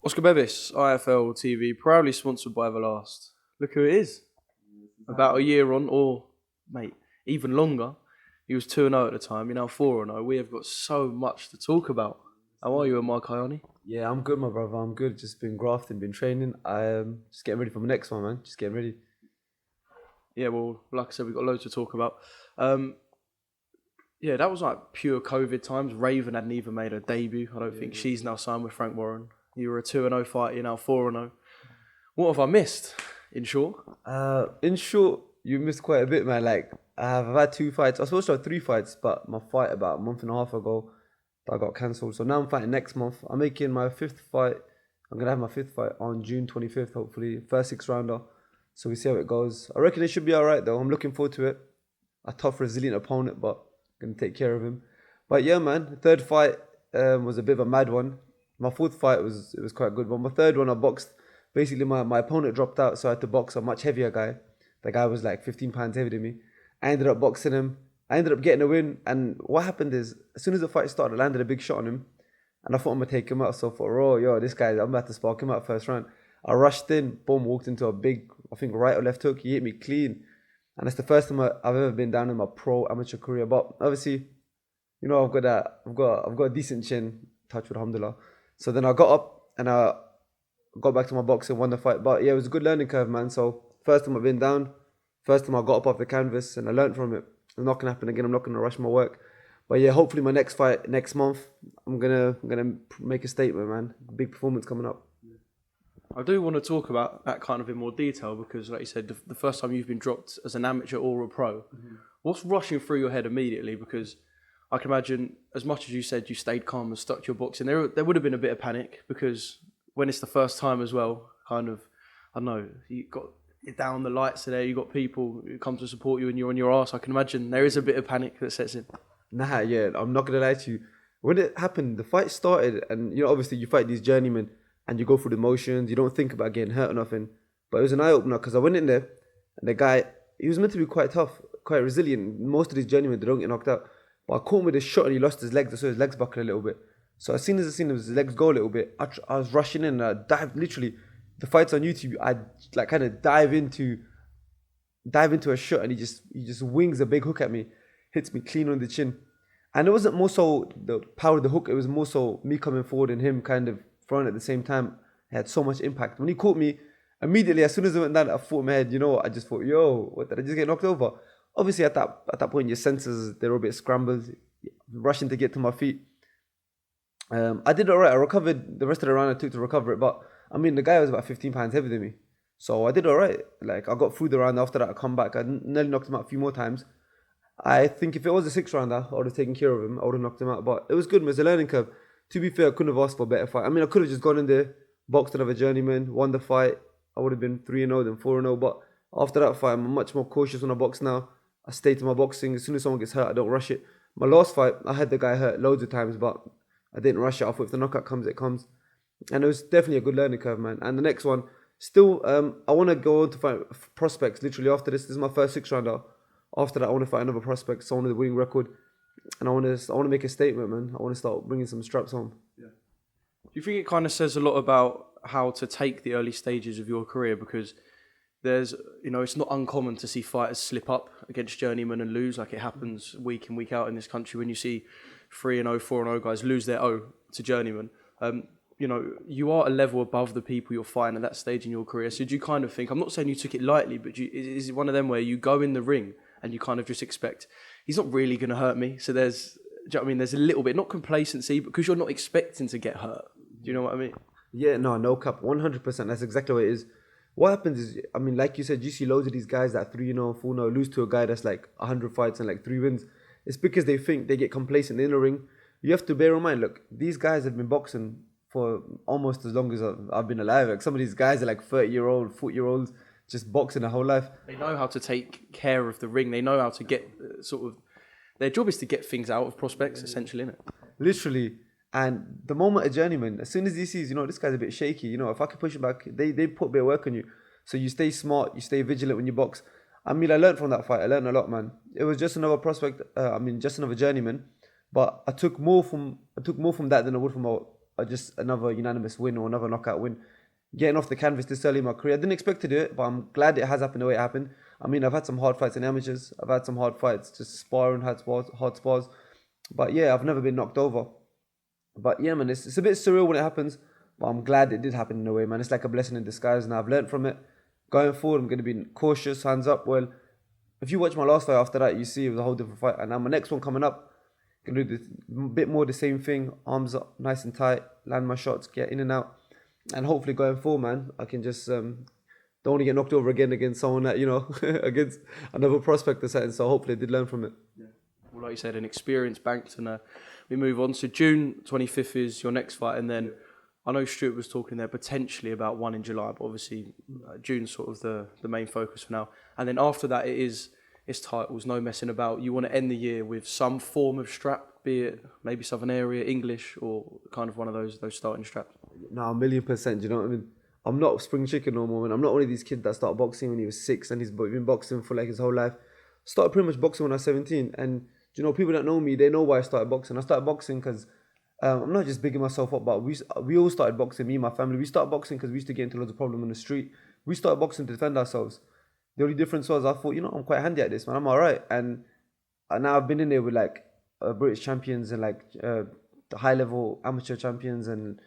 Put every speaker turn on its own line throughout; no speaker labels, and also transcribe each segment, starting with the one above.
Oscar Bevis, IFL TV, proudly sponsored by Everlast. Look who it is. About a year on, or, mate, even longer. He was 2-0 at the time, you're now 4-0. We have got so much to talk about. How are you, Amar Kayani?
Yeah, I'm good, my brother. I'm good. Just been grafting, been training. Just getting ready for my next one, man. Just getting ready.
Yeah, well, like I said, we've got loads to talk about. Yeah, that was like pure COVID times. Raven hadn't even made her debut. I don't think she's now signed with Frank Warren. You were a 2-0 fighter, you're now 4-0. What have I missed, in short?
In short, you missed quite a bit, man. Like, I've had 2 fights. I was supposed to have 3 fights, but my fight about a month and a half ago, that got cancelled. So now I'm fighting next month. I'm making my 5th fight. I'm going to have my 5th fight on June 25th, hopefully. First 6-rounder. So we see how it goes. I reckon it should be all right, though. I'm looking forward to it. A tough, resilient opponent, but I'm going to take care of him. But yeah, man, the 3rd fight was a bit of a mad one. My 4th fight was quite good. But my 3rd one, I boxed. Basically, my opponent dropped out, so I had to box a much heavier guy. The guy was like 15 pounds heavier than me. I ended up boxing him. I ended up getting a win. And what happened is, as soon as the fight started, I landed a big shot on him. And I thought I'm going to take him out. So I thought, oh, yo, this guy, I'm about to spark him out first round. I rushed in, boom, walked into a big, I think, right or left hook. He hit me clean. And it's the first time I've ever been down in my pro amateur career. But obviously, you know, I've got a decent chin, touch with alhamdulillah. So then I got up and I got back to my boxing, won the fight. But yeah, it was a good learning curve, man. So first time I've been down, first time I got up off the canvas and I learned from it. It's not gonna happen again. I'm not gonna rush my work. But yeah, hopefully my next fight next month, I'm gonna make a statement, man. Big performance coming up.
I do want to talk about that kind of in more detail because, like you said, the first time you've been dropped as an amateur or a pro, what's rushing through your head immediately? Because I can imagine, as much as you said you stayed calm and stuck to your boxing, there would have been a bit of panic because when it's the first time as well, kind of, I don't know, you're down the lights there, you got people who come to support you and you're on your arse. I can imagine there is a bit of panic that sets in.
Nah, yeah, I'm not gonna lie to you. When it happened, the fight started, and you know, obviously you fight these journeymen, and you go through the motions. You don't think about getting hurt or nothing. But it was an eye opener because I went in there, and the guy, he was meant to be quite tough, quite resilient. Most of these journeymen, they don't get knocked out. But I caught him with a shot, and he lost his legs. I saw his legs buckle a little bit. So as soon as I seen his legs go a little bit, I was rushing in, and I dived. Literally, the fights on YouTube, I like kind of dive into a shot, and he just wings a big hook at me, hits me clean on the chin. And it wasn't more so the power of the hook, it was more so me coming forward and him kind of throwing at the same time. It had so much impact. When he caught me, immediately, as soon as I went down, I thought in my head, you know what, I just thought, yo, what, did I just get knocked over? Obviously, at that point, your senses, they were a bit scrambled, rushing to get to my feet. I did all right. I recovered the rest of the round I took to recover it. But, I mean, the guy was about 15 pounds heavier than me. So I did all right. Like, I got through the round. After that, I come back. I nearly knocked him out a few more times. I think if it was a 6-rounder, I would have taken care of him. I would have knocked him out. But it was good. It was a learning curve. To be fair, I couldn't have asked for a better fight. I mean, I could have just gone in there, boxed another journeyman, won the fight. I would have been 3-0, then 4-0. But after that fight, I'm much more cautious when I box now. I stay to my boxing. As soon as someone gets hurt, I don't rush it. My last fight, I had the guy hurt loads of times, but I didn't rush it. I thought if the knockout comes, it comes. And it was definitely a good learning curve, man. And the next one, still, I want to go on to fight prospects literally after this. This is my first 6-rounder. After that, I want to fight another prospect, someone with a winning record. And I want to make a statement, man. I want to start bringing some straps home.
Yeah. Do you think it kind of says a lot about how to take the early stages of your career? Because there's, you know, it's not uncommon to see fighters slip up against journeymen and lose. Like it happens week in, week out in this country when you see 3-0, 4-0 guys lose their O to journeymen. You know, you are a level above the people you're fighting at that stage in your career. So do you kind of think, I'm not saying you took it lightly, but is it one of them where you go in the ring and you kind of just expect, he's not really going to hurt me. So there's, do you know what I mean? There's a little bit, not complacency, but because you're not expecting to get hurt. Do you know what I mean?
Yeah, no cap, 100%. That's exactly what it is. What happens is, I mean, like you said, you see loads of these guys that 3-0, 4-0 lose to a guy that's like 100 fights and like 3 wins. It's because they think they get complacent in the ring. You have to bear in mind, look, these guys have been boxing for almost as long as I've been alive. Like some of these guys are like 30-year-old, 40-year-olds, just boxing their whole life.
They know how to take care of the ring. They know how to get sort of, their job is to get things out of prospects, essentially, innit?
Literally. And the moment a journeyman, as soon as he sees, you know, this guy's a bit shaky, you know, if I can push him back, they put a bit of work on you. So you stay smart, you stay vigilant when you box. I mean, I learned from that fight. I learned a lot, man. It was just another prospect. Just another journeyman. But I took more from that than I would from just another unanimous win or another knockout win. Getting off the canvas this early in my career, I didn't expect to do it, but I'm glad it has happened the way it happened. I mean, I've had some hard fights in amateurs. I've had some hard fights, just sparring, hard spars. But yeah, I've never been knocked over. But yeah, man, it's a bit surreal when it happens, but I'm glad it did happen in a way, man. It's like a blessing in disguise, and I've learned from it. Going forward, I'm going to be cautious, hands up. Well, if you watch my last fight after that, you see it was a whole different fight. And now my next one coming up, going to do a bit more the same thing. Arms up, nice and tight, land my shots, get in and out. And hopefully going forward, man, I can just don't want to get knocked over again against someone that, against another prospect or something. So hopefully I did learn from it.
Yeah. Well, like you said, an experience banked, and we move on. So June 25th is your next fight, and then I know Stuart was talking there potentially about one in July, but obviously June's sort of the main focus for now. And then after that, it's titles, no messing about. You want to end the year with some form of strap, be it maybe Southern Area, English, or kind of one of those starting straps.
No, 1,000,000%. You know what I mean? I'm not spring chicken no more, man. I'm not one of these kids that started boxing when he was 6 and he's been boxing for like his whole life. Started pretty much boxing when I was 17. And, people that know me, they know why I started boxing. I started boxing because I'm not just bigging myself up, but we all started boxing, me and my family. We started boxing because we used to get into loads of problems on the street. We started boxing to defend ourselves. The only difference was I thought, I'm quite handy at this, man. I'm all right. And now I've been in there with like British champions and like the high level amateur champions and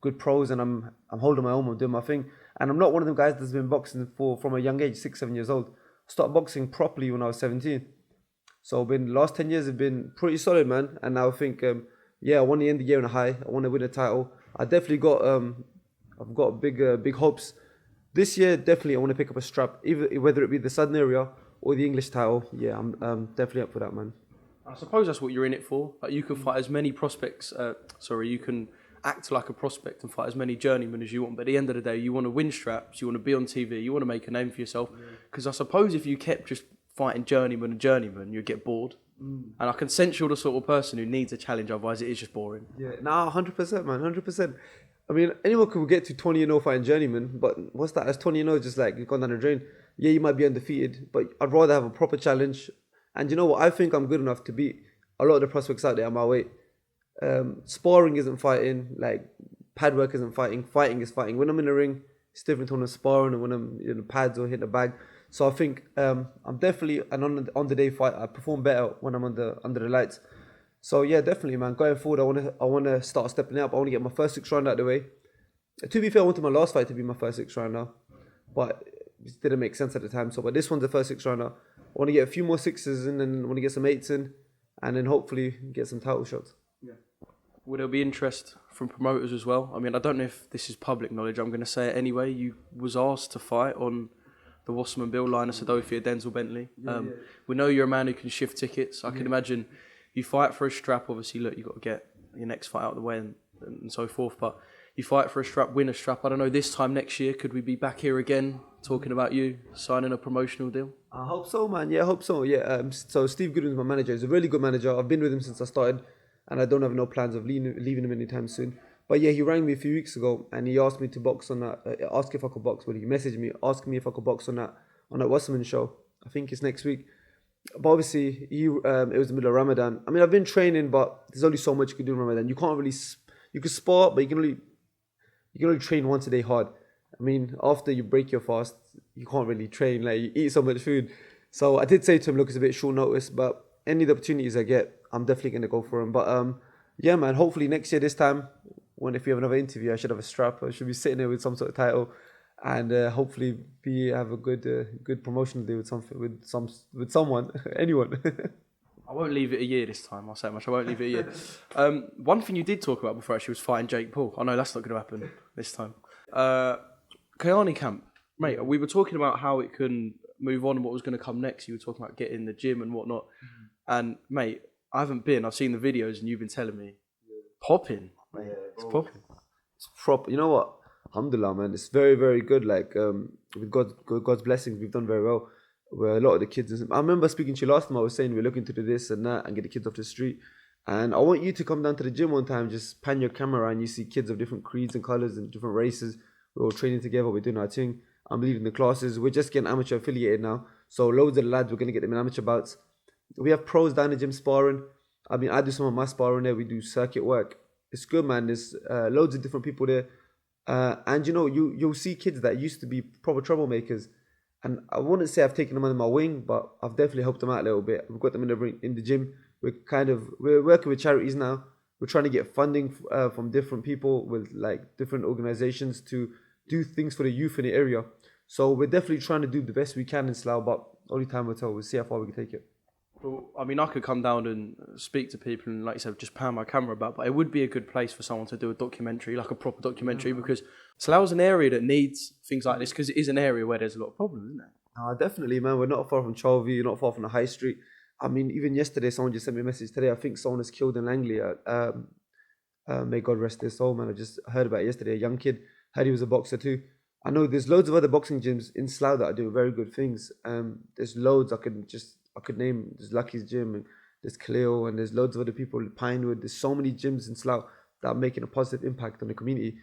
good pros, and I'm holding my own, I'm doing my thing. And I'm not one of them guys that's been boxing from a young age, 6, 7 years old. I started boxing properly when I was 17. So the last 10 years have been pretty solid, man. And now I think, I want to end the year on a high. I want to win a title. I definitely got, I've got big hopes. This year, definitely I want to pick up a strap, whether it be the Southern Area or the English title. Yeah, I'm definitely up for that, man.
I suppose that's what you're in it for. Like, you can fight as many prospects, you can act like a prospect and fight as many journeymen as you want. But at the end of the day, you want to win straps, you want to be on TV, you want to make a name for yourself. Because I suppose if you kept just fighting journeyman, you'd get bored. And I can sense you're the sort of person who needs a challenge, otherwise it is just boring.
Yeah, 100%, man, 100%. I mean, anyone could get to 20-0 fighting journeyman, but what's that? That's 20-0 just like you've gone down the drain. Yeah, you might be undefeated, but I'd rather have a proper challenge. And you know what? I think I'm good enough to beat a lot of the prospects out there at my weight. Sparring isn't fighting, like pad work isn't fighting. Fighting is fighting. When I'm in the ring, it's different when I'm sparring and when I'm in the pads or hitting the bag. So I think I'm definitely an on the day fighter. I perform better when I'm under the lights. So yeah, definitely, man. Going forward, I want to start stepping up. I want to get my first 6 round out of the way. To be fair, I wanted my last fight to be my first 6 rounder, but it didn't make sense at the time. But this one's the first 6 rounder. I want to get a few more 6s in, and I want to get some 8s in, and then hopefully get some title shots.
Yeah. Will there be interest from promoters as well? I mean, I don't know if this is public knowledge. I'm going to say it anyway. You was asked to fight on the Wasserman Bill, Linus Adofia, Denzel Bentley. We know you're a man who can shift tickets. I can imagine you fight for a strap. Obviously, look, you've got to get your next fight out of the way and so forth. But you fight for a strap, win a strap. I don't know, this time next year, could we be back here again talking about you signing a promotional deal?
I hope so, man. Yeah, I hope so. Yeah. So Steve Goodwin's my manager. He's a really good manager. I've been with him since I started, and I don't have no plans of leaving him anytime soon. But yeah, he rang me a few weeks ago and he asked me to box on that. Ask if I could box. Well, he messaged me asking me if I could box on that Wasserman show. I think it's next week. But obviously, it was the middle of Ramadan. I mean, I've been training, but there's only so much you can do in Ramadan. You can't really, you can spar, but you can only train once a day hard. I mean, after you break your fast, you can't really train. Like, you eat so much food. So I did say to him, look, it's a bit short notice, but any of the opportunities I get, I'm definitely going to go for them. But yeah, man, hopefully next year this time, if we have another interview, I should have a strap. I should be sitting there with some sort of title, and hopefully have a good promotional deal with someone, anyone.
I won't leave it a year this time. I'll say much. I won't leave it a year. One thing you did talk about before actually was fighting Jake Paul. I know that's not going to happen this time. Kayani camp, mate. We were talking about how it can move on and what was going to come next. You were talking about getting in the gym and whatnot. And mate, I haven't been. I've seen the videos and you've been telling me, popping. Mate, it's popping.
It's proper. You know what? Alhamdulillah, man. It's very, very good. Like with God's blessings, we've done very well. Where a lot of the kids, I remember speaking to you last time. I was saying we're looking to do this and that and get the kids off the street. And I want you to come down to the gym one time, just pan your camera and you see kids of different creeds and colors and different races. We're all training together. We're doing our thing. I'm leading the classes. We're just getting amateur affiliated now. So loads of the lads, we're going to get them in amateur bouts. We have pros down the gym sparring. I mean, I do some of my sparring there. We do circuit work. It's good, man. There's loads of different people there. And you know, you'll see kids that used to be proper troublemakers. And I wouldn't say I've taken them under my wing, but I've definitely helped them out a little bit. We've got them in the in the gym. We're working with charities now. We're trying to get funding from different people with like different organizations to do things for the youth in the area. So we're definitely trying to do the best we can in Slough, but only time will tell. We'll see how far we can take it.
Well, I mean, I could come down and speak to people and, like you said, just pan my camera about, but it would be a good place for someone to do a documentary, like a proper documentary, because Slough's an area that needs things like this, because it is an area where there's a lot of problems, isn't it?
Definitely, man. We're not far from Charleville, you're not far from the high street. I mean, even yesterday, someone just sent me a message today. I think someone was killed in Langley. May God rest their soul, man. I just heard about it yesterday. A young kid, heard he was a boxer too. I know there's loads of other boxing gyms in Slough that are doing very good things. There's loads I could name. There's Lucky's gym, and there's Cleo, and there's loads of other people in Pinewood. There's so many gyms in Slough that are making a positive impact on the community.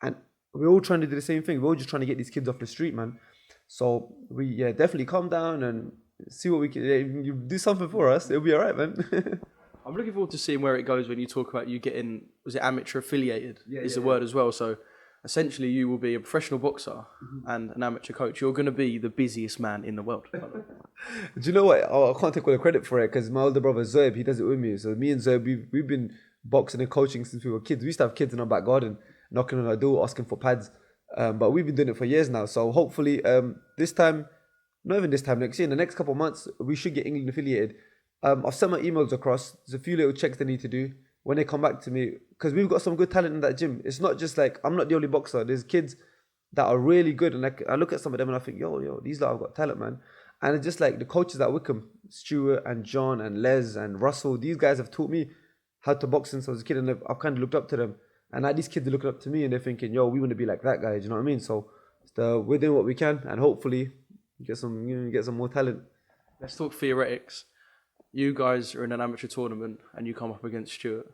And we're all trying to do the same thing. We're all just trying to get these kids off the street, man. So we definitely calm down and see what we can. You do something for us, it'll be all right, man.
I'm looking forward to seeing where it goes when you talk about you getting, was it amateur affiliated? The word as well. So essentially you will be a professional boxer and an amateur coach. You're going to be the busiest man in the world.
Do you know what? I can't take all the credit for it because my older brother Zoeb, he does it with me. So me and Zoeb, we've been boxing and coaching since we were kids. We used to have kids in our back garden knocking on our door asking for pads. But we've been doing it for years now. So hopefully this time, not even this time, next year, in the next couple of months, we should get England affiliated. I've sent my emails across. There's a few little checks they need to do. When they come back to me, because we've got some good talent in that gym. It's not just like, I'm not the only boxer. There's kids that are really good. And I look at some of them and I think, yo, these lot have got talent, man. And it's just like the coaches at Wickham, Stuart and John and Les and Russell, these guys have taught me how to box since I was a kid. And I've kind of looked up to them. And now these kids are looking up to me and they're thinking, yo, we want to be like that guy. Do you know what I mean? So we're doing what we can and hopefully get some more talent.
Let's talk theoretics. You guys are in an amateur tournament and you come up against Stuart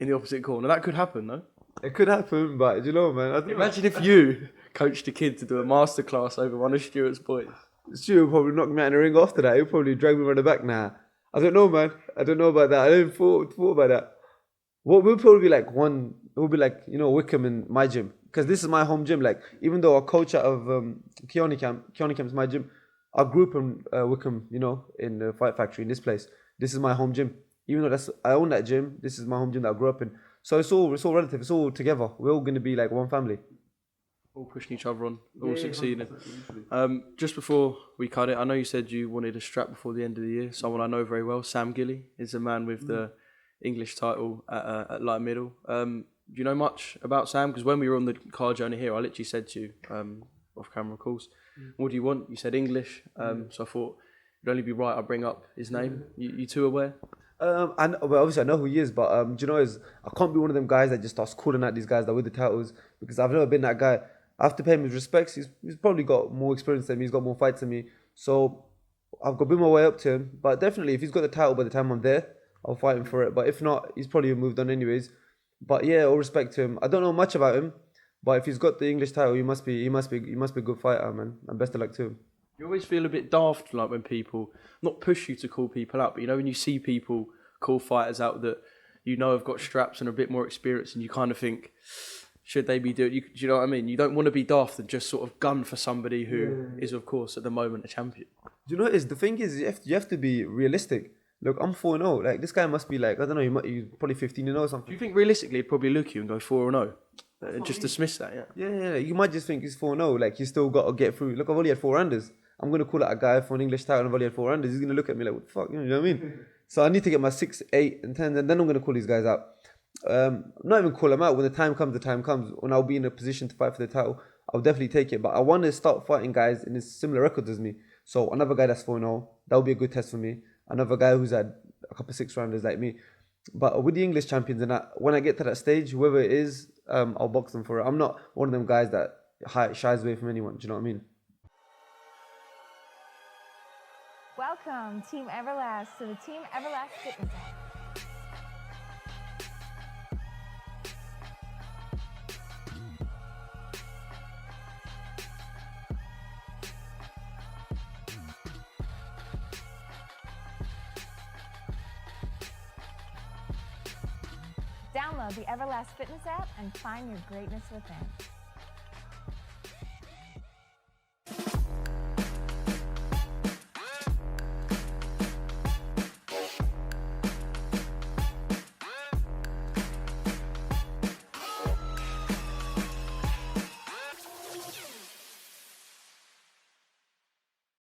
in the opposite corner. That could happen, though.
It could happen, but you know, man.
Imagine if you coached a kid to do a masterclass over one of Stuart's boys.
Stuart would probably knock me out in the ring after that. He'll probably drag me around the back now. I don't know, man. I don't know about that. I didn't thought about that. What will probably be like it will be like, you know, Wickham in my gym. Because this is my home gym. Like, even though I coach out of Kayani Camp's my gym, I grew up in Wickham, you know, in the Fight Factory, in this place. This is my home gym. Even though I own that gym, this is my home gym that I grew up in. So it's all relative. It's all together. We're all going to be like one family.
All pushing each other on, all succeeding. Just before we cut it, I know you said you wanted a strap before the end of the year. Someone I know very well, Sam Gilly, is the man with the English title at light middle. Do you know much about Sam? Because when we were on the car journey here, I literally said to you, off camera, of course, what do you want? You said English. So I thought it'd only be right I bring up his name. You two aware?
Well, obviously I know who he is, but do you know, I can't be one of them guys that just starts calling out these guys that win the titles, because I've never been that guy. I have to pay him his respects. He's probably got more experience than me. He's got more fights than me. So I've got to build my way up to him. But definitely, if he's got the title by the time I'm there, I'll fight him for it. But if not, he's probably moved on anyways. But yeah, all respect to him. I don't know much about him, but if he's got the English title, he must be a good fighter, man. And best of luck to him.
You always feel a bit daft, like when people not push you to call people out, but you know when you see people call fighters out that you know have got straps and a bit more experience, and you kind of think, should they be doing? Do you know what I mean? You don't want to be daft and just sort of gun for somebody who is, of course, at the moment a champion.
Do you know what it is? The thing is, you have to be realistic. Look, I'm 4-0. Like, this guy must be like, I don't know, he's probably 15-0 or something.
Do you think realistically he'd probably look at you and go 4-0? And just dismiss that, yeah?
Yeah. You might just think he's 4-0. Like, he's still got to get through. Look, I've only had 4 unders. I'm going to call out a guy for an English title and I've only had 4 unders. He's going to look at me like, what the fuck? You know what I mean? So I need to get my 6, 8 and 10, and then I'm going to call these guys out. Not even call them out. When the time comes. When I'll be in a position to fight for the title, I'll definitely take it. But I want to start fighting guys in a similar record as me. So another guy that's 4-0, that would be a good test for me. Another guy who's had a couple of 6-rounders like me. But with the English champions, and when I get to that stage, whoever it is, I'll box them for it. I'm not one of them guys that shies away from anyone. Do you know what I mean?
Welcome, Team Everlast, to the Team Everlast Fitness App. Download the Everlast Fitness app and find your greatness within.